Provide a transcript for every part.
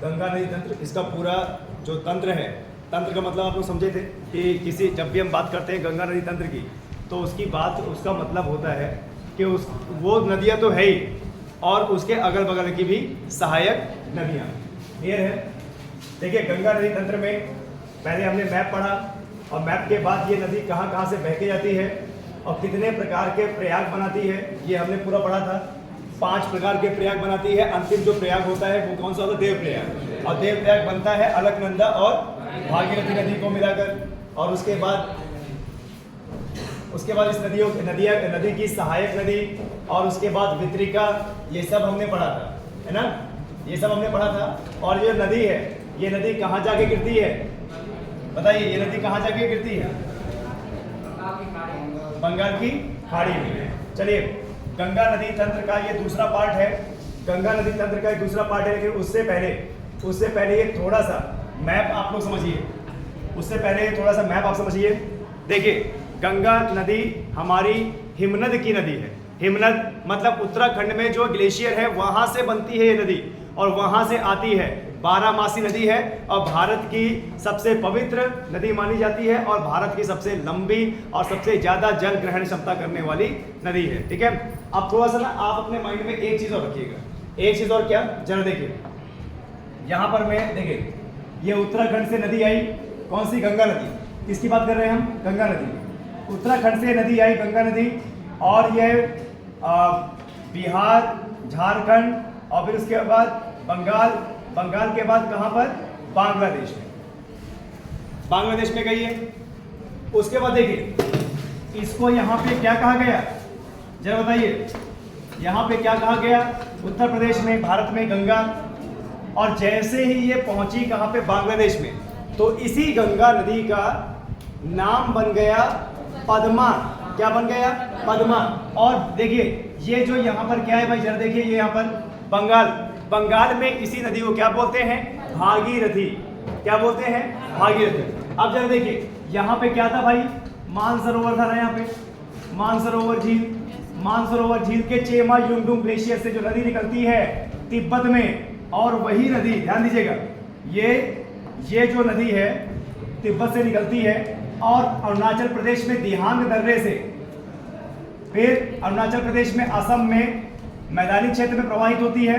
गंगा नदी तंत्र, इसका पूरा जो तंत्र है, तंत्र का मतलब आप लोग समझे थे कि जब भी हम बात करते हैं गंगा नदी तंत्र की, तो उसका मतलब होता है कि वो नदियाँ तो है ही और उसके अगल बगल की भी सहायक नदियाँ। क्लियर है? देखिए गंगा नदी तंत्र में पहले हमने मैप पढ़ा और मैप के बाद ये नदी कहाँ कहाँ से बह के जाती है और कितने प्रकार के प्रयाग बनाती है, ये हमने पूरा पढ़ा था। 5 प्रकार के प्रयाग बनाती है। अंतिम जो प्रयाग होता है वो कौन सा होता है? देव प्रयाग। और देव प्रयाग बनता है अलकनंदा और भागीरथी नदी को मिलाकर। और उसके बाद इस नदी की सहायक नदी और उसके बाद वितरिका, ये सब हमने पढ़ा था, है ना? ये सब हमने पढ़ा था। और ये नदी है, ये नदी कहाँ जाके गिरती है? बताइए, ये नदी कहाँ जाके गिरती है? बंगाल की खाड़ी में। चलिए, गंगा नदी तंत्र का ये दूसरा पार्ट है। गंगा नदी तंत्र का ये दूसरा पार्ट है, लेकिन उससे पहले ये थोड़ा सा मैप आप लोग समझिए। उससे पहले थोड़ा सा मैप आप समझिए। देखिए, गंगा नदी हमारी हिमनद की नदी है। हिमनद मतलब उत्तराखंड में जो ग्लेशियर है वहां से बनती है ये नदी और वहां से आती है। 12 नदी है और भारत की सबसे पवित्र नदी मानी जाती है और भारत की सबसे लंबी और सबसे ज्यादा जल ग्रहण क्षमता करने वाली नदी है। ठीक है? अब थोड़ा सा ना आप अपने माइंड में एक चीज और रखिएगा। एक चीज और क्या? जरा देखिए, यहाँ पर मैं देखिए, ये उत्तराखंड से नदी आई, कौन सी? गंगा नदी। किसकी बात कर रहे हैं हम? गंगा नदी। उत्तराखंड से नदी आई गंगा नदी और ये बिहार, झारखंड और फिर उसके बाद बंगाल के बाद कहां पर? बांग्लादेश में गई है। उसके बाद देखिए, इसको यहां पे क्या कहा गया? जरा बताइए, यहां पे क्या कहा गया? उत्तर प्रदेश में, भारत में गंगा। और जैसे ही ये पहुंची कहां पे? बांग्लादेश में, तो इसी गंगा नदी का नाम बन गया पद्मा। क्या बन गया? पद्मा। और देखिए, ये जो यहाँ पर क्या है भाई, जरा देखिए, ये यहाँ पर बंगाल में इसी नदी को क्या बोलते हैं? भागीरथी। क्या बोलते हैं? भागीरथी। अब जरा देखिए, यहाँ पे क्या था भाई? मानसरोवर था ना। यहाँ पे मानसरोवर झील के चेमा युंगडुंग ग्लेशियर से जो नदी निकलती है तिब्बत में, और वही नदी ध्यान दीजिएगा, ये जो नदी है तिब्बत से निकलती है और अरुणाचल प्रदेश में दिहांग दर्रे से, फिर अरुणाचल प्रदेश में असम में मैदानी क्षेत्र में प्रवाहित होती है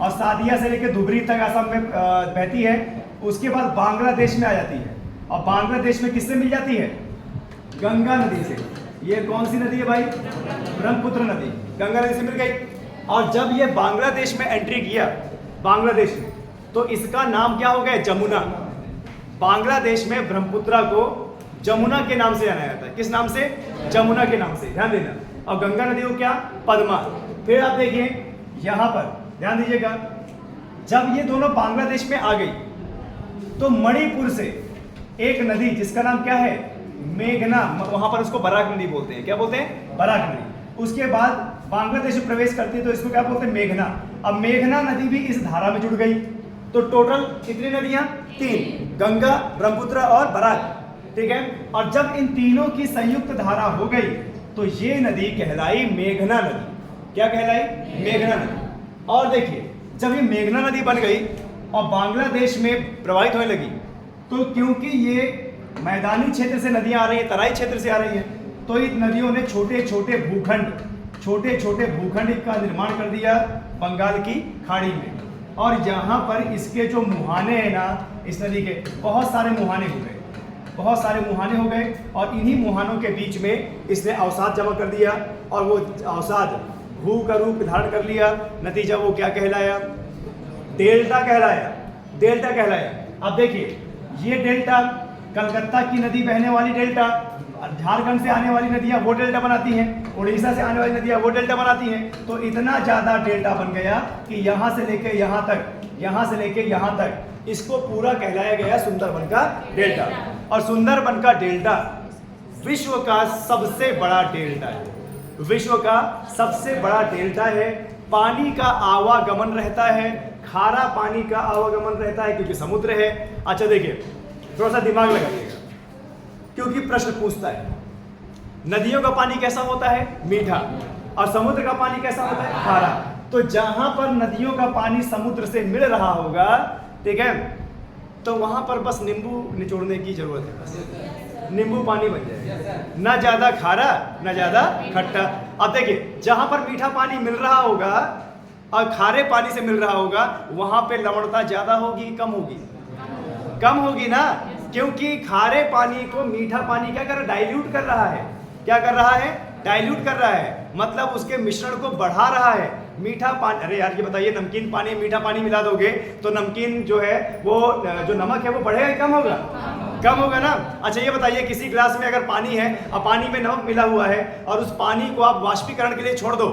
और सादिया से लेकर धुबरी तक असम में बहती है। उसके बाद बांग्लादेश में आ जाती है और बांग्लादेश में किससे मिल जाती है? गंगा नदी से। ये कौन सी नदी है भाई? ब्रह्मपुत्र नदी। गंगा नदी से मिल गई। और जब ये बांग्लादेश में एंट्री किया, बांग्लादेश में, तो इसका नाम क्या हो गया? जमुना। बांग्लादेश में ब्रह्मपुत्र को जमुना के नाम से जाना जाता है। किस नाम से? जमुना के नाम से, ध्यान देना। और गंगा नदी को क्या? पद्मा। फिर आप देखिए यहां पर ध्यान दीजिएगा, जब ये दोनों बांग्लादेश में आ गई तो मणिपुर से एक नदी जिसका नाम क्या है? मेघना, वहां पर उसको बराक नदी बोलते हैं। क्या बोलते हैं? बराक नदी। उसके बाद बांग्लादेश में प्रवेश करती है तो इसको क्या बोलते हैं? मेघना। अब मेघना नदी भी इस धारा में जुड़ गई। तो टोटल कितनी नदियां? 3, गंगा, ब्रह्मपुत्र और बराक। ठीक है? और जब इन तीनों की संयुक्त धारा हो गई तो ये नदी कहलाई मेघना नदी। क्या कहलाई? मेघना नदी। और देखिए, जब ये मेघना नदी बन गई और बांग्लादेश में प्रवाहित होने लगी, तो क्योंकि ये मैदानी क्षेत्र से नदियां आ रही है, तराई क्षेत्र से आ रही है, तो इन नदियों ने छोटे छोटे भूखंड का निर्माण कर दिया बंगाल की खाड़ी में। और यहाँ पर इसके जो मुहाने हैं ना, इस नदी के बहुत सारे मुहाने हो गए और इन्हीं मुहानों के बीच में इसने अवसाद जमा कर दिया और वो अवसाद भू का रूप धारण कर लिया। नतीजा वो क्या कहलाया? डेल्टा कहलाया। अब देखिए, ये डेल्टा कलकत्ता की नदी बहने वाली डेल्टा, झारखंड से आने वाली नदियां वो डेल्टा बनाती हैं, उड़ीसा से आने वाली नदियां वो डेल्टा बनाती हैं। तो इतना ज्यादा डेल्टा बन गया कि यहाँ से लेके यहाँ तक इसको पूरा कहलाया गया सुंदरबन का डेल्टा। और सुंदरबन का डेल्टा विश्व का सबसे बड़ा डेल्टा है। पानी का आवागमन रहता है, खारा पानी का आवागमन रहता है क्योंकि समुद्र है। अच्छा देखिए, थोड़ा सा दिमाग लगाइएगा क्योंकि प्रश्न पूछता है, नदियों का पानी कैसा होता है? मीठा। और समुद्र का पानी कैसा होता है? खारा। तो जहां पर नदियों का पानी समुद्र से मिल रहा होगा ठीक है, तो वहां पर बस नींबू निचोड़ने की जरूरत है, बस नींबू पानी बन जाएगा, ना ज्यादा खारा ना ज्यादा खट्टा। अब देखिए जहां पर मीठा पानी मिल रहा होगा और खारे पानी से मिल रहा होगा, वहां पे लवणता ज्यादा होगी कम होगी? कम होगी ना, क्योंकि खारे पानी को मीठा पानी क्या कर रहा है? डाइल्यूट कर रहा है। क्या कर रहा है? डाइल्यूट कर रहा है, मतलब उसके मिश्रण को बढ़ा रहा है। मीठा पानी, अरे यार ये बताइए, नमकीन पानी मीठा पानी मिला दोगे तो नमकीन जो है वो जो नमक है वो बढ़ेगा कम होगा? कम होगा ना। अच्छा ये बताइए, किसी ग्लास में अगर पानी है और पानी में नमक मिला हुआ है और उस पानी को आप वाष्पीकरण के लिए छोड़ दो,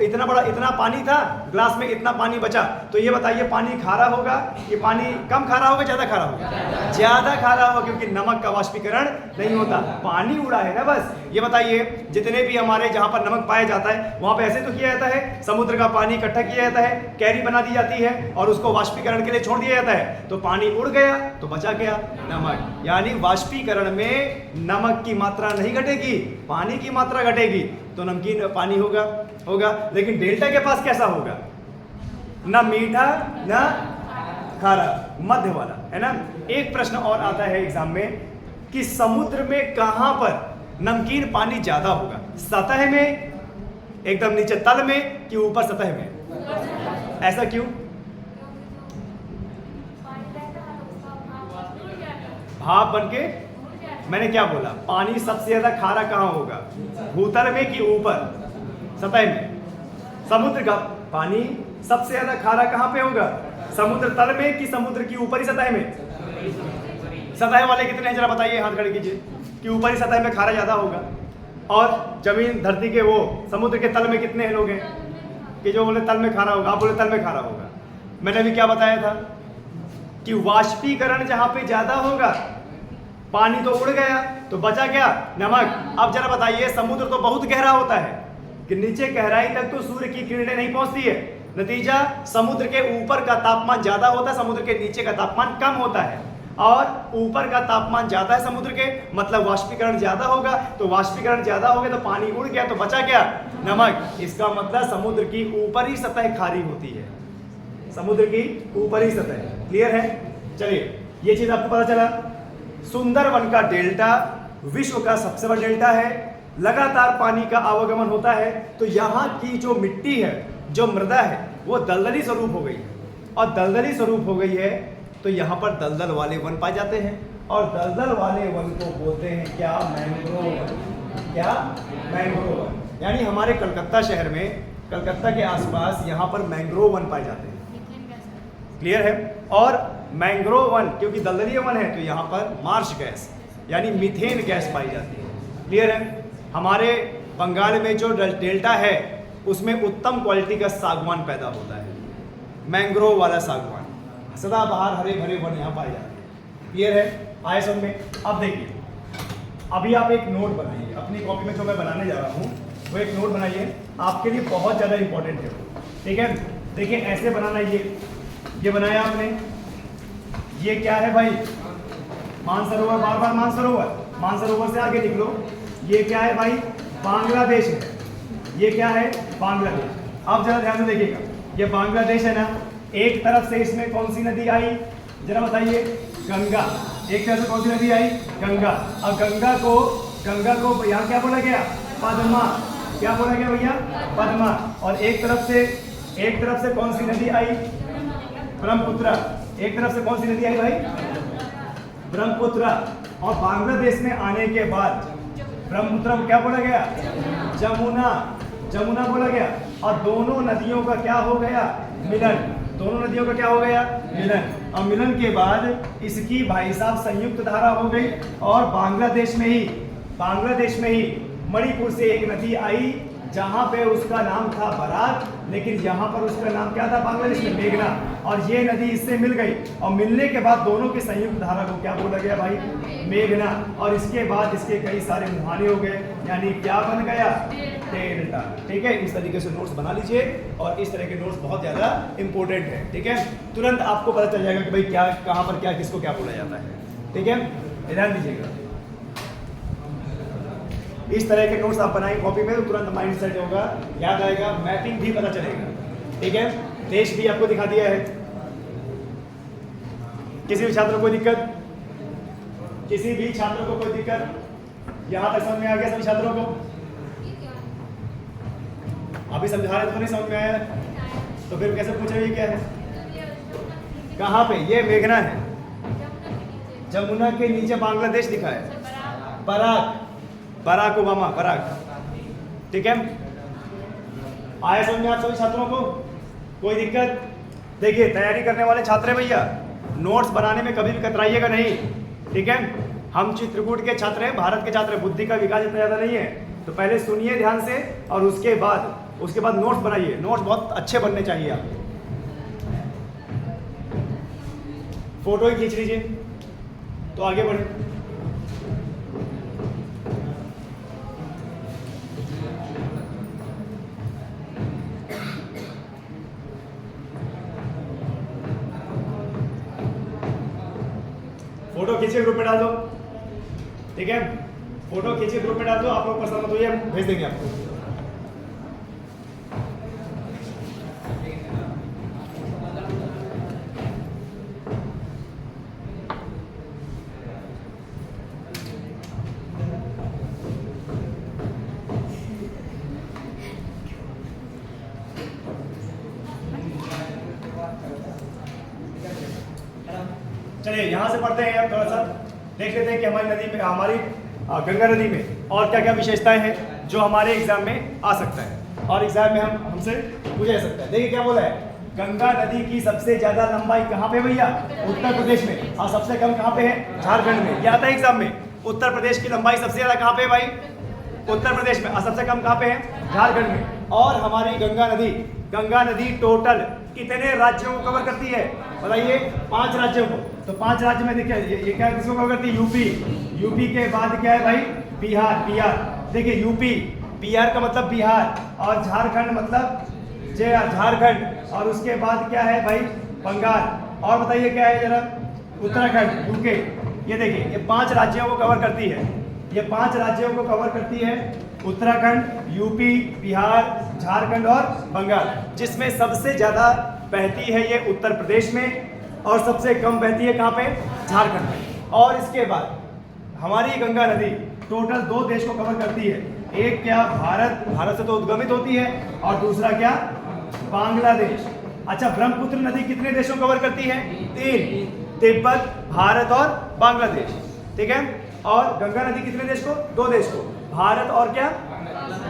इतना पानी था ग्लास में, इतना पानी बचा, तो ये बताइए पानी खारा होगा? ये पानी कम खारा होगा ज्यादा खारा होगा? ज्यादा खारा होगा, क्योंकि नमक का वाष्पीकरण नहीं होता, पानी उड़ा है ना बस। ये बताइए जितने भी हमारे जहां पर नमक पाया जाता है वहां पे ऐसे तो किया जाता है, समुद्र का पानी इकट्ठा किया जाता है, कैरी बना दी जाती है और उसको वाष्पीकरण के लिए छोड़ दिया जाता है, तो पानी उड़ गया तो बचा गया नमक। यानी वाष्पीकरण में नमक की मात्रा नहीं घटेगी, पानी की मात्रा घटेगी, तो नमकीन पानी होगा। लेकिन डेल्टा के पास कैसा होगा? ना मीठा ना खारा, मध्य वाला, है ना। एक प्रश्न और आता है एग्जाम में कि समुद्र में कहां पर नमकीन पानी ज्यादा होगा? सतह में, एकदम नीचे तल में, कि ऊपर सतह में? ऐसा क्यों? भाप बनके, मैंने क्या बोला, पानी सबसे ज्यादा खारा कहां होगा? भूतल में कि ऊपर सतह में? समुद्र का पानी सबसे ज्यादा खारा कहां पे होगा? समुद्र तल में कि समुद्र की ऊपरी सतह में? सतह वाले कितने हैं जरा बताइए, हाथ खड़े कीजिए, कि ऊपरी सतह में खारा ज्यादा होगा। और जमीन धरती के वो समुद्र के तल में कितने लोग हैं कि जो बोले तल में खारा होगा? आप बोले तल में खारा होगा। मैंने भी क्या बताया था कि वाष्पीकरण जहां पे ज्यादा होगा, पानी तो उड़ गया तो बचा क्या? नमक। अब जरा बताइए, समुद्र तो बहुत गहरा होता है कि नीचे गहराई तक तो सूर्य की किरणें नहीं पहुंचती है, नतीजा समुद्र के ऊपर का तापमान ज्यादा होता है, समुद्र के नीचे का तापमान कम होता है, और ऊपर का तापमान ज्यादा है समुद्र के, मतलब वाष्पीकरण ज्यादा होगा, तो वाष्पीकरण ज्यादा हो गया तो पानी उड़ गया तो बचा क्या? नमक। इसका मतलब समुद्र की ऊपरी सतह खारी होती है, समुद्र की ऊपरी सतह। क्लियर है? चलिए ये चीज आपको पता चला। सुंदरवन का डेल्टा विश्व का सबसे बड़ा डेल्टा है, लगातार पानी का आवागमन होता है, तो यहाँ की जो मिट्टी है, जो मृदा है, वो दलदली स्वरूप हो गई है, और दलदली स्वरूप हो गई है तो यहाँ पर दलदल वाले वन पाए जाते हैं, और दलदल वाले वन को बोलते हैं क्या? मैंग्रोव वन। क्या? मैंग्रोव वन। यानी हमारे कलकत्ता शहर में, कलकत्ता के आसपास यहाँ पर मैंग्रोव वन पाए जाते हैं। क्लियर है? और मैंग्रोव वन क्योंकि दलदलीय वन है तो यहाँ पर मार्श गैस यानी मीथेन गैस पाई जाती है। क्लियर है? हमारे बंगाल में जो डेल्टा है उसमें उत्तम क्वालिटी का सागवान पैदा होता है, मैंग्रोव वाला सागवान, सदाबहार हरे भरे वन यहाँ पाए जाते हैं। क्लियर है? आए समझ में? अब देखिए, अभी आप एक नोट बनाइए अपनी कॉपी में, जो मैं बनाने जा रहा हूँ वो एक नोट बनाइए, आपके लिए बहुत ज़्यादा इंपॉर्टेंट है। ठीक है? देखिए ऐसे बनाना, ये बनाया आपने, ये क्या है भाई? मानसरोवर, बार बार मानसरोवर, मानसरोवर से आगे लिख लो, ये क्या है भाई? बांग्लादेश है। ये क्या है? बांग्लादेश। अब जरा ध्यान से देखिएगा, ये बांग्लादेश है ना, एक तरफ से इसमें कौन सी नदी आई जरा बताइए? गंगा। एक तरफ से कौन सी नदी आई? गंगा। अब गंगा को यहाँ क्या बोला गया? पद्मा। क्या बोला गया भैया? पद्मा। और एक तरफ से कौन सी नदी आई? ब्रह्मपुत्र। एक तरफ से कौन सी नदी आई भाई? ब्रह्मपुत्र। और बांग्लादेश में आने के बाद ब्रह्मपुत्र को क्या बोला गया? जमुना बोला गया। और दोनों नदियों का क्या हो गया? मिलन। दोनों नदियों का क्या हो गया? मिलन। और मिलन के बाद इसकी भाई साहब संयुक्त धारा हो गई, और बांग्लादेश में ही मणिपुर से एक नदी आई जहां पे उसका नाम था बराक, लेकिन यहाँ पर उसका नाम क्या था बांग्लादेश में? मेघना। और ये नदी इससे मिल गई, और मिलने के बाद दोनों की संयुक्त धारा को क्या बोला गया भाई? मेघना। और इसके बाद इसके कई सारे मुहाने हो गए, यानी क्या बन गया? डेल्टा। ठीक है? इस तरीके से नोट्स बना लीजिए, और इस तरह के नोट्स बहुत ज़्यादा इंपॉर्टेंट है। ठीक है? तुरंत आपको पता चल जाएगा कि भाई क्या, कहाँ पर क्या, किसको क्या बोला जाता है। ठीक है? ध्यान दीजिएगा, इस तरह के नोट्स आप बनाएंगे कॉपी में तो तुरंत माइंड सेट होगा, याद आएगा, मैपिंग भी पता चलेगा। ठीक है? देश भी आपको दिखा दिया है। किसी भी छात्र को कोई दिक्कत? किसी भी छात्र को कोई दिक्कत? यहां तक समझ में आ गया सभी छात्रों को? अभी समझा रहे तो नहीं समझ में आया? तो फिर कैसे पूछे ये क्या है? कहाँ पे? ये मेघना है, जमुना के नीचे बांग्लादेश दिखा है, बराक, बराक ओबामा, बराक। ठीक है, आया समझ में आप सभी छात्रों को? कोई दिक्कत? देखिए तैयारी करने वाले छात्र भैया, नोट्स बनाने में कभी भी कतराइएगा नहीं। ठीक है, हम चित्रकूट के छात्र हैं, भारत के छात्र हैं, बुद्धि का विकास इतना ज़्यादा नहीं है। तो पहले सुनिए ध्यान से और उसके बाद नोट्स बनाइए। नोट्स बहुत अच्छे बनने चाहिए। आप फोटो ही खींच लीजिए तो आगे बढ़े। फोटो खींचे ग्रुप में डाल दो। ठीक है, फोटो खींचे ग्रुप में डाल दो। आप लोग पसंद मत होइए, हम भेज देंगे आपको। चलिए यहां से पढ़ते हैं, थोड़ा सा देख लेते हैं कि हमारी नदी में, हमारी गंगा नदी में और क्या क्या विशेषताएं हैं जो हमारे एग्जाम में आ सकता है और एग्जाम में हमसे पूछा जा सकता है। देखिए क्या बोला है, गंगा नदी की सबसे ज्यादा लंबाई कहाँ पे भैया? उत्तर प्रदेश में। और सबसे कम कहाँ पे है? झारखंड में। यह आता है एग्जाम में। उत्तर प्रदेश की लंबाई सबसे ज्यादा कहाँ पे है भाई? उत्तर प्रदेश में। और सबसे कम कहाँ पे है? झारखंड में। और हमारी गंगा नदी टोटल कितने राज्यों को कवर करती है बताइए? 5 राज्यों को। तो 5 राज्य में देखिए ये क्या किसको कवर करती है? यूपी के बाद क्या है भाई? बिहार। देखिए यूपी, बिहार का मतलब बिहार, और झारखंड मतलब झारखंड, और उसके बाद क्या है भाई? बंगाल। और बताइए क्या है जरा? उत्तराखंड, यूके। ये देखिए ये 5 राज्यों को कवर करती है। ये 5 राज्यों को कवर करती है, उत्तराखंड, यूपी, बिहार, झारखंड और बंगाल, जिसमें सबसे ज़्यादा बहती है ये उत्तर प्रदेश में और सबसे कम बहती है कहाँ पे? झारखंड में। और इसके बाद हमारी गंगा नदी टोटल 2 देश को कवर करती है। एक क्या? भारत से तो उद्गमित होती है, और दूसरा क्या? बांग्लादेश। अच्छा, ब्रह्मपुत्र नदी कितने देशों को कवर करती है? 3, तिब्बत, भारत और बांग्लादेश। ठीक है, और गंगा नदी कितने देश को? 2 देश को, भारत और क्या?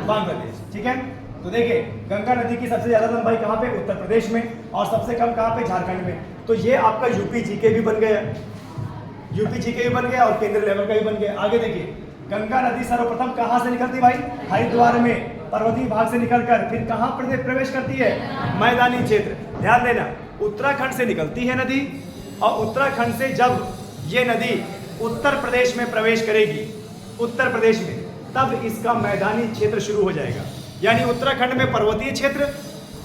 बांग्लादेश। ठीक है, तो देखिए गंगा नदी की सबसे ज्यादा लंबाई कहाँ पे? उत्तर प्रदेश में। और सबसे कम कहाँ पे? झारखंड में। तो ये आपका यूपी जीके भी बन गया, और केंद्र लेवल का भी बन गया। आगे देखिए, गंगा नदी सर्वप्रथम कहाँ से निकलती भाई? हरिद्वार में, पर्वतीय भाग से निकलकर फिर कहाँ प्रवेश करती है? मैदानी क्षेत्र। ध्यान देना, उत्तराखंड से निकलती है नदी, और उत्तराखंड से जब ये नदी उत्तर प्रदेश में प्रवेश करेगी, उत्तर प्रदेश में, तब इसका मैदानी क्षेत्र शुरू हो जाएगा। यानी उत्तराखंड में पर्वतीय क्षेत्र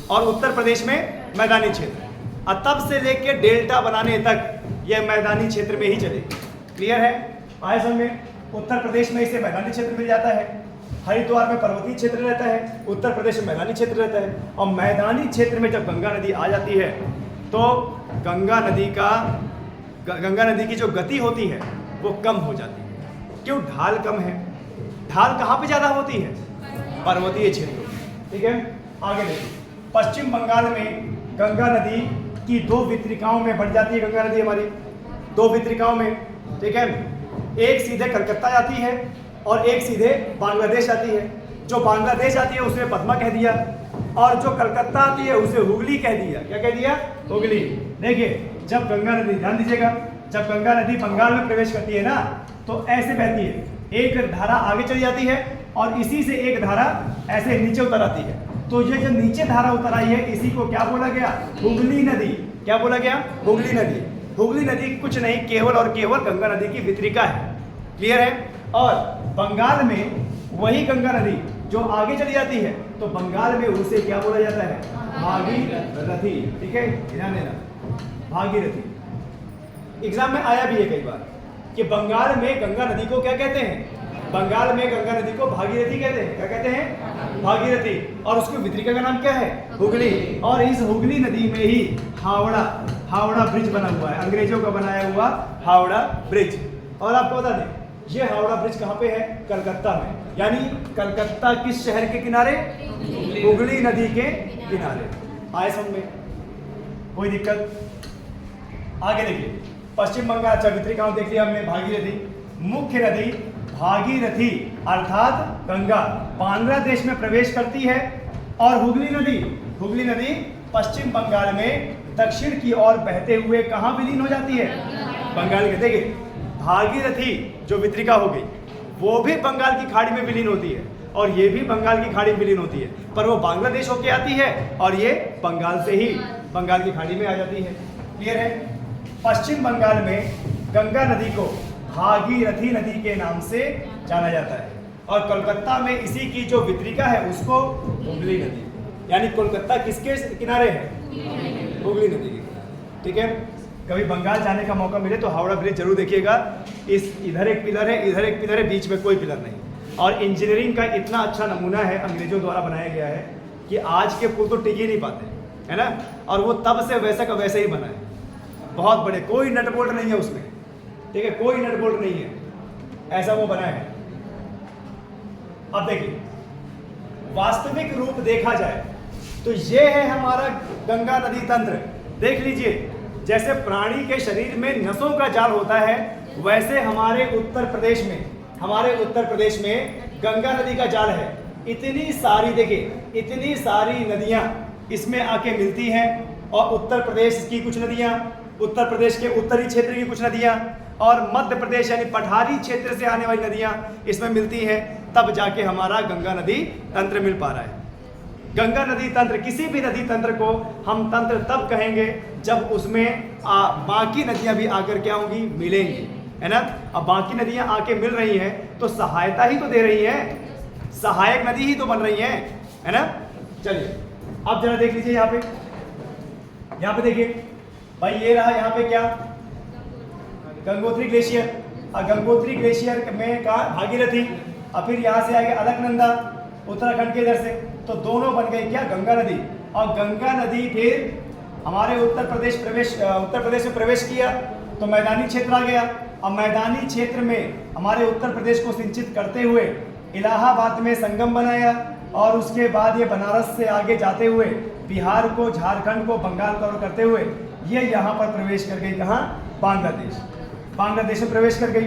और उत्तर प्रदेश में मैदानी क्षेत्र, और तब से लेके डेल्टा बनाने तक यह मैदानी क्षेत्र में ही चलेगी। क्लियर है? आए समझ में? उत्तर प्रदेश में इसे मैदानी क्षेत्र मिल जाता है, हरिद्वार में पर्वतीय क्षेत्र रहता है, उत्तर प्रदेश में मैदानी क्षेत्र रहता है। और मैदानी क्षेत्र में जब गंगा नदी आ जाती है तो गंगा नदी की जो गति होती है वो कम हो जाती है। क्यों? ढाल कम है। ढाल कहाँ पे ज्यादा होती है? पर्वतीय क्षेत्र। ठीक है, आगे देखिए, पश्चिम बंगाल में गंगा नदी की 2 वितरिकाओं में बढ़ जाती है। गंगा नदी हमारी 2 वितरिकाओं में। ठीक है, एक सीधे कलकत्ता जाती है और एक सीधे बांग्लादेश आती है। जो बांग्लादेश आती है उसे पद्मा कह दिया, और जो कलकत्ता आती है उसे हुगली कह दिया। क्या कह दिया? हुगली। देखिए जब गंगा नदी, ध्यान दीजिएगा, जब गंगा नदी बंगाल में प्रवेश करती है ना, तो ऐसे बहती है, एक धारा आगे चली जाती है और इसी से एक धारा ऐसे नीचे उतर आती है। तो ये जो नीचे धारा उतर आई है, इसी को क्या बोला गया? हुगली नदी। क्या बोला गया? हुगली नदी। हुगली नदी कुछ नहीं, केवल और केवल गंगा नदी की वितरिका है। क्लियर है? और बंगाल में वही गंगा नदी जो आगे चली जाती है, तो बंगाल में उसे क्या बोला जाता है? भागीरथी। ठीक है, ध्यान देना, भागीरथी। एग्जाम में आया भी है कई बार कि बंगाल में गंगा नदी को क्या कहते हैं? बंगाल में गंगा नदी को भागीरथी कहते हैं। क्या कहते हैं? भागीरथी। और उसकी वितरिका का नाम क्या है? हुगली। और इस हुगली नदी में ही हावड़ा हावड़ा ब्रिज बना हुआ है, अंग्रेजों का बनाया हुआ हावड़ा ब्रिज। और आपको बता दें ये हावड़ा ब्रिज कहाँ पे है? कलकत्ता में। यानी कलकत्ता किस शहर के किनारे? हुगली नदी के किनारे। आए समझ में? कोई दिक्कत? आगे देखिए पश्चिम बंगाल। अच्छा वितरिकाओं देख लिया हमने। भागीरथी मुख्य नदी भागीरथी अर्थात गंगा बांग्लादेश में प्रवेश करती है और हुगली नदी पश्चिम बंगाल में दक्षिण की ओर बहते हुए कहाँ विलीन हो जाती है? बंगाल के। देखिए भागीरथी जो वितरिका हो गई वो भी बंगाल की खाड़ी में विलीन होती है और ये भी बंगाल की खाड़ी में विलीन होती है, पर वो बांग्लादेश होके आती है और ये बंगाल से ही बंगाल की खाड़ी में आ जाती है। क्लियर है? पश्चिम बंगाल में गंगा नदी को भागीरथी नदी के नाम से जाना जाता है और कोलकाता में इसी की जो वितरिका है उसको हुगली नदी। यानी कोलकाता किसके किनारे है? हुगली नदी के किनारे। ठीक है? कभी बंगाल जाने का मौका मिले तो हावड़ा ब्रिज जरूर देखिएगा। इस इधर एक पिलर है, इधर एक पिलर है, बीच में कोई पिलर नहीं। और इंजीनियरिंग का इतना अच्छा नमूना है, अंग्रेजों द्वारा बनाया गया है कि आज के पुल तो टिक ही नहीं पाते, है ना? और वो तब से वैसा का वैसे ही बना है, बहुत बड़े, कोई नट बोल्ट नहीं है उसमें। ठीक है? कोई नट बोल्ट नहीं है, ऐसा वो बना है। अब देखिए वास्तविक रूप देखा जाए तो ये है हमारा गंगा नदी तंत्र। देख लीजिए जैसे प्राणी के शरीर में नसों का जाल होता है वैसे हमारे उत्तर प्रदेश में गंगा नदी का जाल है। इतनी सारी, देखिए इतनी सारी नदियां इसमें आके मिलती हैं और उत्तर प्रदेश की कुछ नदियां, उत्तर प्रदेश के उत्तरी क्षेत्र की कुछ नदियां और मध्य प्रदेश यानी पठारी क्षेत्र से आने वाली नदियां इसमें मिलती हैं, तब जाके हमारा गंगा नदी तंत्र मिल पा रहा है। गंगा नदी तंत्र, किसी भी नदी तंत्र को हम तंत्र तब कहेंगे जब उसमें बाकी नदियां भी आकर क्या होंगी? मिलेंगी, है ना? अब बाकी नदियां आके मिल रही हैं तो सहायता ही तो दे रही है, सहायक नदी ही तो बन रही है ना? चलिए अब जरा देख लीजिए यहाँ पे देखिए भाई, ये रहा यहाँ पे क्या? गंगोत्री ग्लेशियर। गंगोत्री ग्लेशियर में का भागीरथी, और फिर यहाँ से आगे अलकनंदा उत्तराखंड के इधर से, तो दोनों बन गई क्या? गंगा नदी। और गंगा नदी फिर हमारे उत्तर प्रदेश में प्रवेश किया तो मैदानी क्षेत्र आ गया। अब मैदानी क्षेत्र में हमारे उत्तर प्रदेश को सिंचित करते हुए इलाहाबाद में संगम बनाया और उसके बाद ये बनारस से आगे जाते हुए बिहार को, झारखंड को, बंगाल को करते हुए ये यहाँ पर प्रवेश कर गई। कहाँ? बांग्लादेश में प्रवेश कर गई।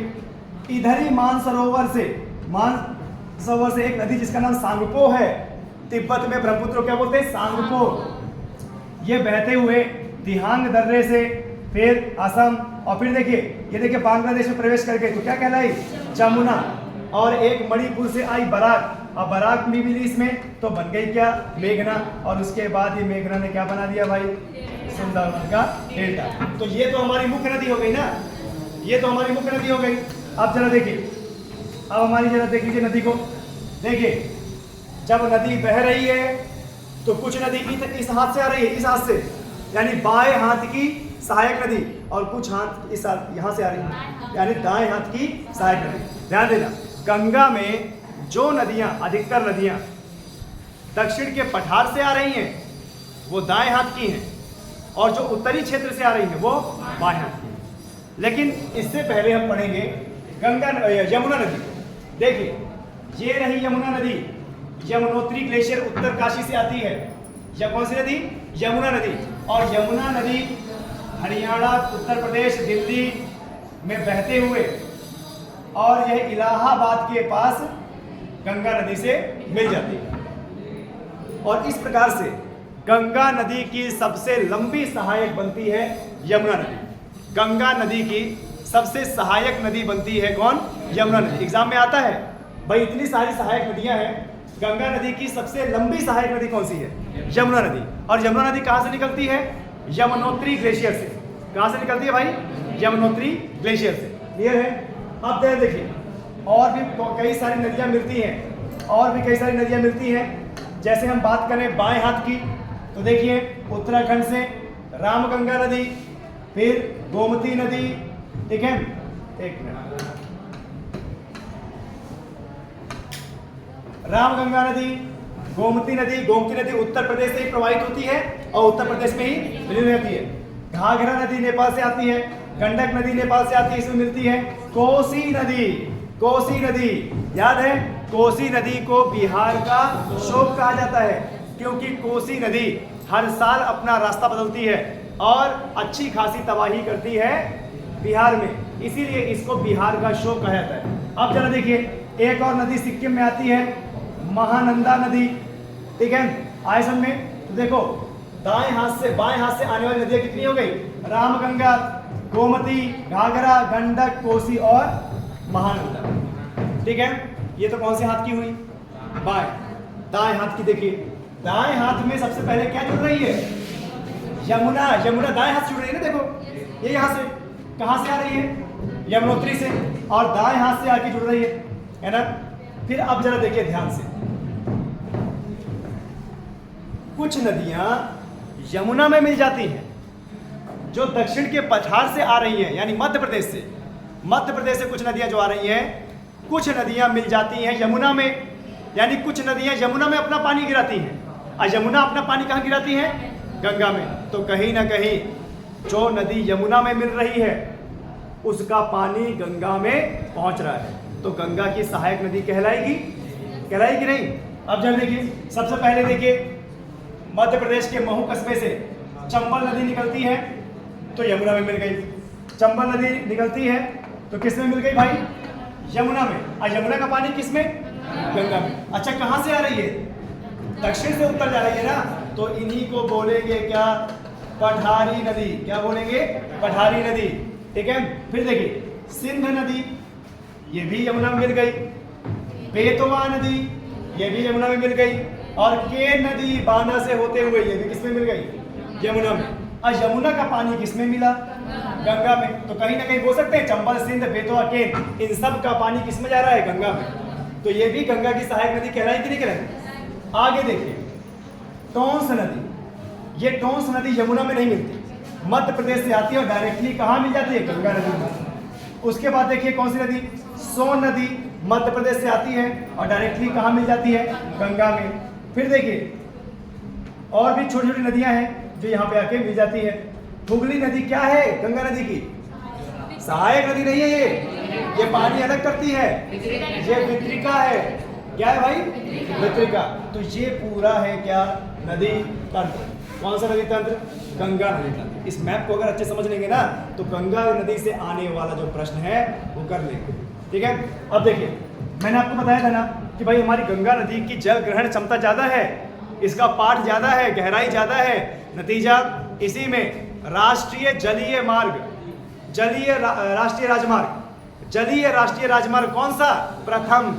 इधर ही मानसरोवर से एक नदी जिसका नाम सांगपो है, तिब्बत में ब्रह्मपुत्र को क्या बोलते हैं? सांगपो। ये बहते हुए दिहांग दर्रे से फिर असम और फिर देखिए बांग्लादेश में प्रवेश कर गई तो क्या कहलाई? जमुना। और एक मणिपुर से आई बराक, और बराक भी मिली इसमें तो बन गई क्या? मेघना। और उसके बाद ये मेघना ने क्या बना दिया भाई? सुंदरवन का डेल्टा। तो ये तो हमारी मुख्य नदी हो गई ना, ये तो हमारी मुख्य नदी हो गई। अब जरा देखिए, अब हमारी जरा देख लीजिए नदी को। देखिए जब नदी बह रही है तो कुछ नदी इस हाथ से आ रही है, इस हाथ से, यानी बाएं हाथ की सहायक नदी, और कुछ हाथ इस यहाँ से आ रही है, यानी दाएं हाथ की सहायक नदी। ध्यान देना, गंगा में जो नदियां, अधिकतर नदियां दक्षिण के पठार से आ रही हैं वो दाएं हाथ की हैं और जो उत्तरी क्षेत्र से आ रही हैं वो बाएं हाथ की हैं। लेकिन इससे पहले हम पढ़ेंगे यमुना नदी। देखिए ये रही यमुना नदी। यमुनोत्री ग्लेशियर उत्तर काशी से आती है। यह कौन सी नदी? यमुना नदी। और यमुना नदी हरियाणा, उत्तर प्रदेश, दिल्ली में बहते हुए और यह इलाहाबाद के पास गंगा नदी से मिल जाती है। और इस प्रकार से गंगा नदी की सबसे लंबी सहायक बनती है यमुना नदी। गंगा नदी की सबसे सहायक नदी बनती है कौन? यमुना नदी। एग्जाम में आता है भाई, इतनी सारी सहायक नदियां हैं, गंगा नदी की सबसे लंबी सहायक नदी कौन सी है? यमुना नदी। और यमुना नदी कहाँ से निकलती है? यमुनोत्री ग्लेशियर से। कहाँ से निकलती है भाई? यमुनोत्री ग्लेशियर से। क्लियर है? अब देखिए और भी कई सारी नदियां मिलती हैं, जैसे हम बात करें बाएं हाथ की तो देखिए उत्तराखंड से रामगंगा नदी, फिर गोमती नदी। ठीक है, एक मिनट, रामगंगा नदी, गोमती नदी उत्तर प्रदेश से ही प्रवाहित होती है और उत्तर प्रदेश में ही विलीन रहती है। घाघरा नदी नेपाल से आती है, गंडक नदी नेपाल से आती है, इसमें मिलती है कोसी नदी। कोसी नदी याद है, कोसी नदी को बिहार का शोक कहा जाता है, क्योंकि कोसी नदी हर साल अपना रास्ता बदलती है और अच्छी खासी तबाही करती है बिहार में, इसीलिए इसको बिहार का शोक कहा जाता है। अब जरा देखिए, एक और नदी सिक्किम में आती है, महानंदा नदी, ठीक है। आए समझ में? तो देखो, दाएं हाथ से बाएं हाथ से आने वाली नदियां कितनी हो गई? रामगंगा, गोमती, घाघरा, गंडक, कोसी और महानंदा, ठीक है। ये तो कौन से हाथ की हुई? बाएं। दाएं हाथ की देखिए, दाएं हाथ में सबसे पहले क्या जुड़ रही है? यमुना। यमुना दाएं हाथ से जुड़ रही है ना, देखो ये यहां से, कहां से आ रही है? यमुनोत्री से, और दाएं हाथ से आके जुड़ रही है ना। फिर अब जरा देखिए ध्यान से, कुछ नदियां यमुना में मिल जाती हैं जो दक्षिण के पठार से आ रही हैं, यानी मध्य प्रदेश से। मध्य प्रदेश से कुछ नदियां जो आ रही हैं, कुछ नदियां मिल जाती हैं यमुना में, यानी कुछ नदियां यमुना में अपना पानी गिराती हैं। और यमुना अपना पानी कहाँ गिराती है? गंगा में। तो कहीं ना कहीं जो नदी यमुना में मिल रही है उसका पानी गंगा में पहुंच रहा है, तो गंगा की सहायक नदी कहलाएगी, कहलाएगी नहीं? अब जब देखिए, सबसे पहले देखिए, मध्य प्रदेश के महू कस्बे से चंबल नदी निकलती है तो यमुना में मिल गई। चंबल नदी निकलती है तो किस में मिल गई भाई? यमुना में। और यमुना का पानी किस में? गंगा में। अच्छा, कहां से आ रही है? दक्षिण से उत्तर जा रही है ना, तो इन्हीं को बोलेंगे क्या? पठारी नदी। क्या बोलेंगे? पठारी नदी, ठीक है। फिर देखिए, सिंध नदी, ये भी यमुना में मिल गई। बेतवा नदी, ये भी यमुना में मिल गई। और केन नदी बाना से होते हुए, ये भी किसमें मिल गई? यमुना में। और यमुना का पानी किसमें मिला? गंगा में। तो कहीं ना कहीं बोल सकते हैं चंबल, सिंध, बेतवा, केन, इन सब का पानी किसमें जा रहा है? गंगा में। तो ये भी गंगा की सहायक नदी कहलाई कि नहीं कहलाई? आगे देखिए, टोंस नदी, ये टोंस नदी यमुना में नहीं मिलती, मध्य प्रदेश से आती है और डायरेक्टली कहाँ मिल जाती है? गंगा नदी में। उसके बाद देखिए कौन सी नदी? सोन नदी, मध्य प्रदेश से आती है और डायरेक्टली कहाँ मिल जाती है? गंगा में। फिर देखिए, और भी छोटी छोटी नदियां हैं जो यहाँ पे आके मिल जाती है। हुगली नदी क्या है? गंगा नदी की सहायक नदी नहीं है, ये पानी अलग करती है, ये वितरिका है। क्या है भाई? वितरिका। तो ये पूरा है क्या? नदी तंत्र। कौन सा नदी तंत्र? गंगा नदी तंत्र। इस मैप को अगर अच्छे समझ लेंगे ना, तो गंगा नदी से आने वाला जो प्रश्न है वो कर लेंगे, ठीक है। अब देखिए, मैंने आपको बताया था ना कि भाई हमारी गंगा नदी की जल ग्रहण क्षमता ज़्यादा है, इसका पाठ ज़्यादा है, गहराई ज़्यादा है। नतीजा इसी में राष्ट्रीय जलीय मार्ग, राष्ट्रीय राजमार्ग, जलीय राष्ट्रीय राजमार्ग कौन सा? प्रथम।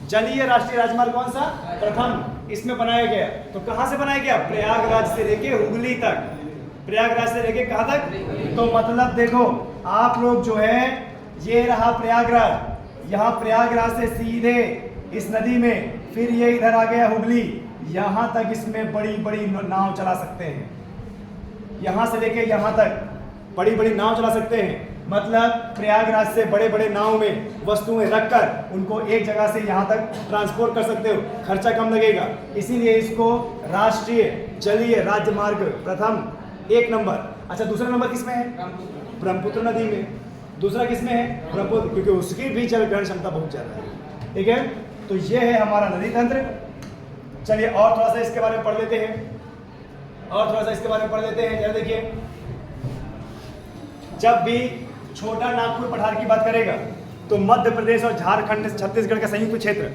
जलीय राष्ट्रीय राजमार्ग कौन सा? प्रथम। इसमें बनाया गया। तो कहां से बनाया गया? प्रयागराज से लेके हुगली तक। प्रयागराज से लेके कहां तक? तो मतलब देखो, आप लोग जो है, ये रहा प्रयागराज, यहाँ प्रयागराज से सीधे इस नदी में, फिर ये इधर आ गया हुगली, यहाँ तक इसमें बड़ी बड़ी नाव चला सकते हैं। यहाँ से लेके यहाँ तक बड़ी बड़ी नाव चला सकते हैं। मतलब प्रयागराज से बड़े बड़े नाव में वस्तुएं रखकर उनको एक जगह से यहाँ तक ट्रांसपोर्ट कर सकते हो, खर्चा कम लगेगा। इसीलिए इसको राष्ट्रीय जलीय राजमार्ग प्रथम, एक नंबर। अच्छा, दूसरा नंबर किसमें है? ब्रह्मपुत्र नदी में। दूसरा किसमें है? ब्रह्मपुत्र, क्योंकि उसकी भी जल ग्रहण क्षमता बहुत ज़्यादा है, ठीक है। तो ये है हमारा नदी तंत्र। चलिए और थोड़ा सा इसके बारे में पढ़ लेते हैं, जरा देखिए, जब भी छोटा नागपुर पठार की बात करेगा तो मध्य प्रदेश और झारखंड, छत्तीसगढ़ का संयुक्त क्षेत्र,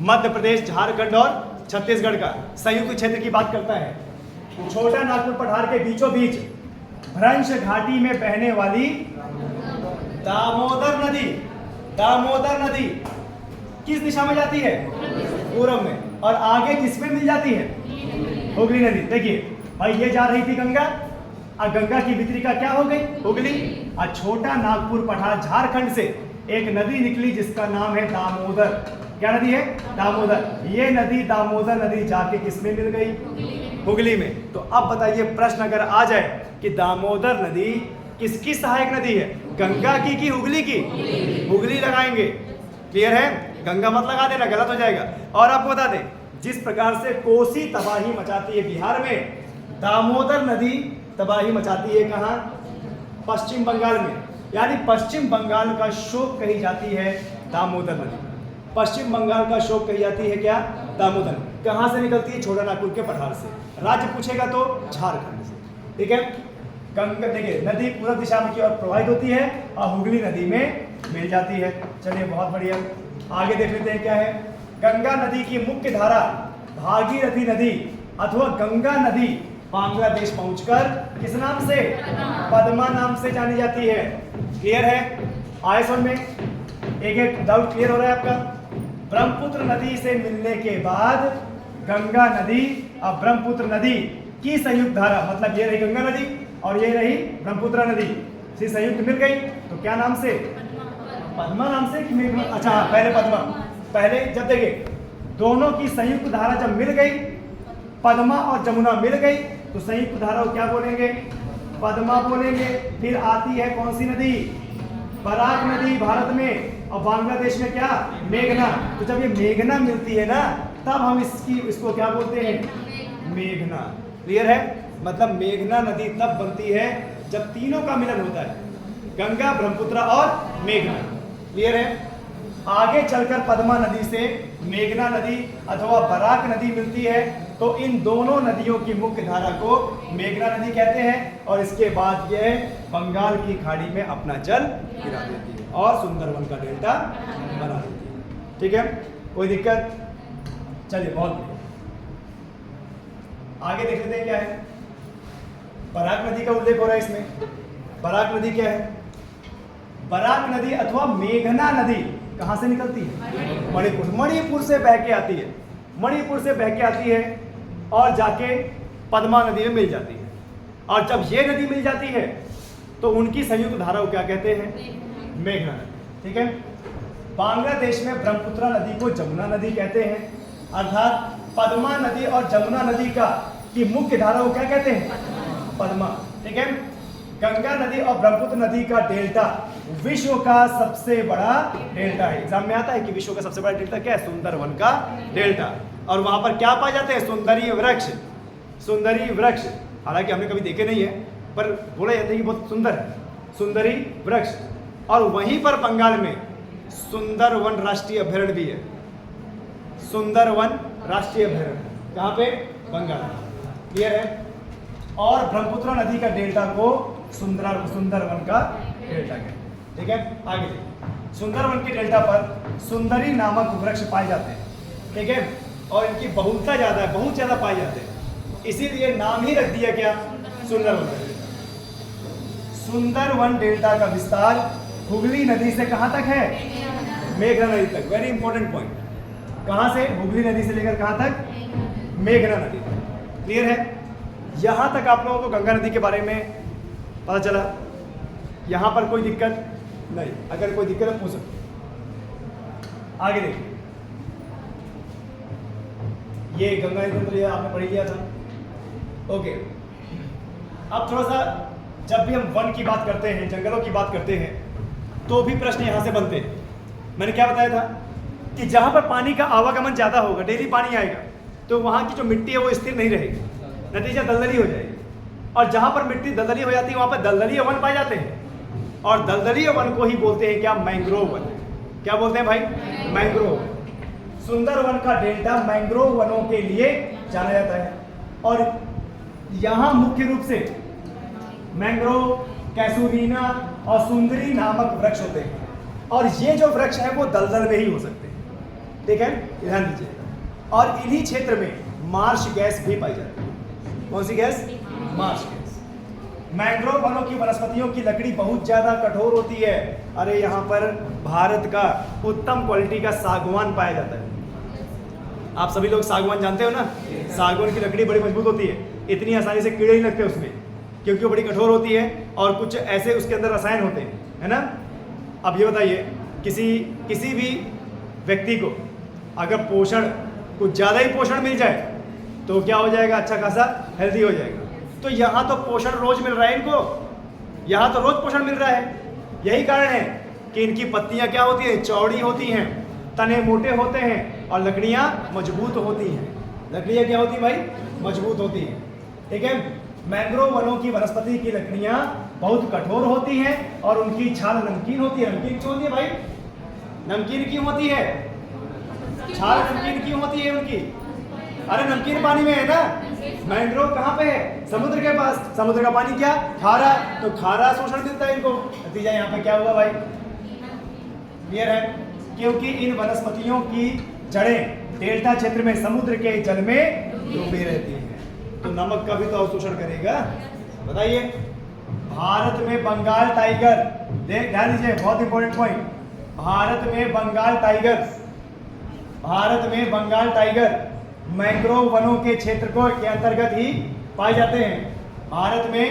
मध्य प्रदेश, झारखंड और छत्तीसगढ़ का संयुक्त क्षेत्र की बात करता है। छोटा नागपुर पठार के बीचों बीच भ्रंश घाटी में बहने वाली दामोदर नदी किस दिशा में जाती है? पूर्व में। और आगे किसमें मिल जाती है? हुगली नदी। देखिए भाई, ये जा रही थी गंगा, और गंगा की वितरिका क्या हो गई? हुगली। और छोटा नागपुर पठार झारखंड से एक नदी निकली जिसका नाम है दामोदर। क्या नदी है? दामोदर। ये नदी दामोदर नदी जाके किसमें मिल गई? हुगली में। तो अब बताइए, प्रश्न अगर आ जाए कि दामोदर नदी किसकी सहायक नदी है? गंगा की कि हुगली की? हुगली लगाएंगे। क्लियर है? गंगा मत लगा देना, गलत हो जाएगा। और आपको बता दें, जिस प्रकार से कोसी तबाही मचाती है बिहार में, दामोदर नदी तबाही मचाती है कहाँ? पश्चिम बंगाल में। यानी पश्चिम बंगाल का शोक कही जाती है दामोदर नदी। पश्चिम बंगाल का शोक कही जाती है क्या? दामोदर। कहाँ से निकलती है? छोटा नागपुर के पठार से। राज्य पूछेगा तो झारखंड से। ठीक है, गंगा देखिए नदी पूर्व दिशा में की ओर प्रवाहित होती है और हुगली नदी में मिल जाती है। चलिए बहुत बढ़िया, आगे देख लेते हैं क्या है। गंगा नदी की मुख्य धारा भागीरथी नदी अथवा गंगा नदी बांग्लादेश पहुंचकर किस नाम से? पद्मा नाम से जानी जाती है। क्लियर है? आए समझ में? एक एक डाउट क्लियर हो रहा है आपका? ब्रह्मपुत्र नदी से मिलने के बाद गंगा नदी और ब्रह्मपुत्र नदी की संयुक्त धारा, मतलब ये रही गंगा नदी और ये रही ब्रह्मपुत्र नदी से संयुक्त मिल गई तो क्या नाम से? पद्मा नाम से कि मेघना? अच्छा हाँ, पहले पद्मा। पहले जब देखिए दोनों की संयुक्त धारा जब मिल गई, पद्मा और जमुना मिल गई तो संयुक्त धारा को क्या बोलेंगे? पद्मा बोलेंगे। फिर आती है कौन सी नदी? बराक नदी भारत में, और बांग्लादेश में क्या? मेघना। तो जब ये मेघना मिलती है ना तब हम इसको क्या बोलते हैं? मेघना। क्लियर है? मतलब मेघना नदी तब बनती है जब तीनों का मिलन होता है, गंगा, ब्रह्मपुत्र और मेघना। क्लियर है? आगे चलकर पद्मा नदी से मेघना नदी अथवा बराक नदी मिलती है तो इन दोनों नदियों की मुख्य धारा को मेघना नदी कहते हैं और इसके बाद यह बंगाल की खाड़ी में अपना जल गिरा देती है और सुंदरवन का डेल्टा बना देती है। ठीक है, कोई दिक्कत? चलिए बहुत बढ़िया, आगे देख लेते हैं क्या है। बराक नदी का उल्लेख हो रहा है इसमें। बराक नदी क्या है? बराक नदी अथवा मेघना नदी कहां से निकलती है? मणिपुर। मणिपुर से बह के आती है, मणिपुर से बह के आती है और जाके पद्मा नदी में मिल जाती है। और जब ये नदी मिल जाती है तो उनकी संयुक्त धारा को क्या कहते हैं? मेघना नदी। ठीक है, बांग्लादेश में ब्रह्मपुत्र नदी को जमुना नदी कहते हैं, अर्थात पद्मा नदी और जमुना नदी की मुख्य धारा को क्या कहते हैं? पद्मा। ठीक है, गंगा नदी और ब्रह्मपुत्र नदी का डेल्टा विश्व का सबसे बड़ा डेल्टा है। एग्जाम में आता है कि विश्व का सबसे बड़ा डेल्टा क्या है? सुंदरवन का डेल्टा। और वहां पर क्या पाए जाते हैं? सुंदरी वृक्ष। सुंदरी वृक्ष, हालांकि हमने कभी देखे नहीं है पर बोला जाता है कि बहुत सुंदर है सुंदरी वृक्ष। और वहीं पर बंगाल में सुंदरवन राष्ट्रीय अभयारण्य भी है। सुंदरवन राष्ट्रीय अभयारण्य कहाँ पे? बंगाल। क्लियर है? और ब्रह्मपुत्र नदी का डेल्टा को सुंदरवन का डेल्टा कहते हैं। ठीक है, आगे देखिए। सुंदरवन के डेल्टा पर सुंदरी नामक वृक्ष पाए जाते हैं। ठीक है, और इनकी बहुलता ज्यादा है, बहुत ज्यादा पाए जाते हैं, इसीलिए नाम ही रख दिया क्या? सुंदरवन का डेल्टा। सुंदरवन डेल्टा का विस्तार हुगली नदी से कहां तक है? मेघना नदी तक। Very important point. कहां से? हुगली नदी से लेकर कहां तक? मेघना नदी तक। क्लियर है? यहां तक आप लोगों को गंगा नदी के बारे में पता चला। यहां पर कोई दिक्कत नहीं, अगर कोई दिक्कत है पूछ सकते। आगे देखिए, ये गंगा नदी आपने पढ़ लिया था। ओके, अब थोड़ा सा जब भी हम वन की बात करते हैं, जंगलों की बात करते हैं तो भी प्रश्न यहां से बनते हैं। मैंने क्या बताया था कि जहां पर पानी का आवागमन ज्यादा होगा, डेली पानी आएगा, तो वहां की जो मिट्टी है वो स्थिर नहीं रहेगी, नतीजा दलदली हो जाएगी। और जहां पर मिट्टी दलदली हो जाती है वहां पर दलदली वन पाए जाते हैं, और दलदली वन को ही बोलते हैं क्या? मैंग्रोव वन। क्या बोलते हैं भाई? मैंग्रोव। सुंदरवन का डेल्टा मैंग्रोव वनों के लिए जाना जाता है और यहां मुख्य रूप से मैंग्रोव, कैसूरीना और सुंदरी नामक वृक्ष होते हैं, और ये जो वृक्ष है वो दलदल में ही हो सकते हैं। ठीक है, ध्यान दीजिए। और इन्हीं क्षेत्र में मार्श गैस भी पाई जाती है। कौन सी गैस? Marsh gas. मैंग्रोव वनों की वनस्पतियों की लकड़ी बहुत ज्यादा कठोर होती है। अरे यहाँ पर भारत का उत्तम क्वालिटी का सागवान पाया जाता है। आप सभी लोग सागवान जानते हो ना? सागवान की लकड़ी बड़ी मजबूत होती है, इतनी आसानी से कीड़े नहीं लगते उसमें क्योंकि वो बड़ी कठोर होती है और कुछ ऐसे उसके अंदर रसायन होते हैं, है ना? अब ये बताइए, किसी भी व्यक्ति को अगर पोषण, कुछ ज़्यादा ही पोषण मिल जाए तो क्या हो जाएगा? अच्छा खासा हेल्दी हो जाएगा। तो यहाँ तो पोषण रोज मिल रहा है इनको, यहाँ तो रोज पोषण मिल रहा है। यही कारण है कि इनकी पत्तियाँ क्या होती हैं? चौड़ी होती हैं, तने मोटे होते हैं और लकड़ियाँ मजबूत होती हैं। लकड़ियाँ क्या होती हैं भाई? मजबूत होती हैं। ठीक है, मैंग्रोव वनों की वनस्पति की लकड़ियां बहुत कठोर होती हैं और उनकी छाल नमकीन होती है। नमकीन क्यों होती है भाई? नमकीन क्यों होती है? छाल नमकीन क्यों होती है उनकी? अरे नमकीन पानी में है ना। मैंग्रोव कहाँ पे है? समुद्र के पास। समुद्र का पानी क्या? खारा। तो खारा शोषण मिलता है इनको। नतीजा यहाँ पे क्या हुआ भाई? क्लियर है? क्योंकि इन वनस्पतियों की जड़ें डेल्टा क्षेत्र में समुद्र के जल में डूबी रहती है, तो नमक का भी तो अवशोषण करेगा। बताइए, भारत में बंगाल टाइगर, ध्यान दीजिए, बहुत इंपॉर्टेंट पॉइंट। भारत में बंगाल टाइगर मैंग्रोव वनों के क्षेत्र को के अंतर्गत ही पाए जाते हैं। भारत में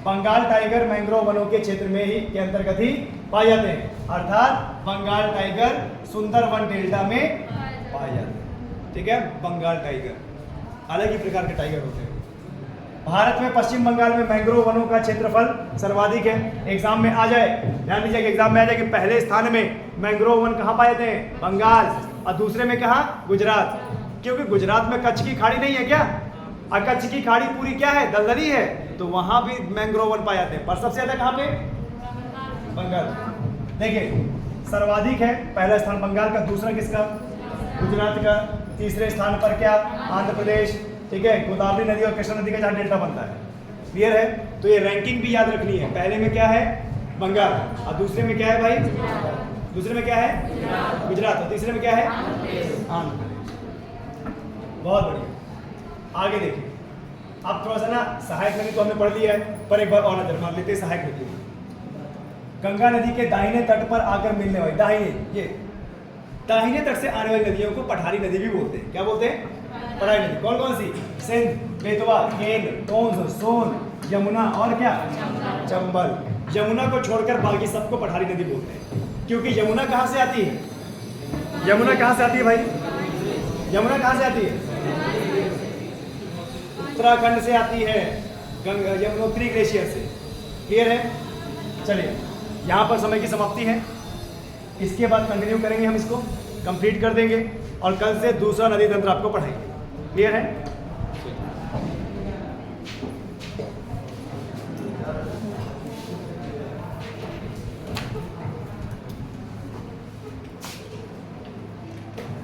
बंगाल टाइगर मैंग्रोव वनों के क्षेत्र में ही के अंतर्गत ही पाए जाते हैं, अर्थात बंगाल टाइगर सुंदरवन डेल्टा में पाए जाते हैं। ठीक है, बंगाल टाइगर अलग ही प्रकार के टाइगर होते हैं। भारत में पश्चिम बंगाल में मैंग्रोव वनों का क्षेत्रफल सर्वाधिक है। एग्जाम में आ जाए, ध्यान दीजिए कि एग्जाम में आ जाए कि पहले स्थान में मैंग्रोव वन कहाँ पाए जाते हैं? बंगाल। और दूसरे में कहाँ? गुजरात। क्योंकि गुजरात में कच्छ की खाड़ी नहीं है क्या? और कच्छ की खाड़ी पूरी क्या है? दलदली है, तो वहां भी मैंग्रोव वन पाए जाते हैं। पर सबसे ज्यादा कहाँ पे? बंगाल। देखिए, सर्वाधिक है पहला स्थान बंगाल का, दूसरा किसका? गुजरात का, तीसरे स्थान पर क्या? आंध्र प्रदेश। ठीक है, गोदावरी नदी और कृष्णा नदी का जहाँ डेल्टा बनता है। क्लियर है? तो ये रैंकिंग भी याद रखनी है। पहले में क्या है? बंगाल। और दूसरे में क्या है भाई? दूसरे में क्या है? गुजरात। और तीसरे में क्या है? आंध्र प्रदेश। बहुत बढ़िया। आगे देखिए, अब थोड़ा सा ना सहायक नदी तो हमने पढ़ लिया है, पर एक बार और नजर मार लेते हैं सहायक नदी। गंगा नदी के दाहिने तट पर आकर मिलने वाली, दाहिने तट से आने वाली नदियों को पठारी नदी भी बोलते हैं। क्या बोलते हैं? पठारी नदी। कौन कौन सी? सिंध, बेतवा, केन, टोंस, सोन, यमुना और क्या? चंबल। यमुना को छोड़कर बाकी सबको पठारी नदी बोलते हैं, क्योंकि यमुना कहाँ से आती है? यमुना कहाँ से आती है भाई? यमुना कहाँ से आती है? उत्तराखंड से आती है, गंगा यमुनोत्री ग्लेशियर से। क्लियर है? चलिए, यहाँ पर समय की समाप्ति है। इसके बाद कंटिन्यू करेंगे, हम इसको कंप्लीट कर देंगे और कल से दूसरा नदी तंत्र आपको पढ़ाएंगे। क्लियर है?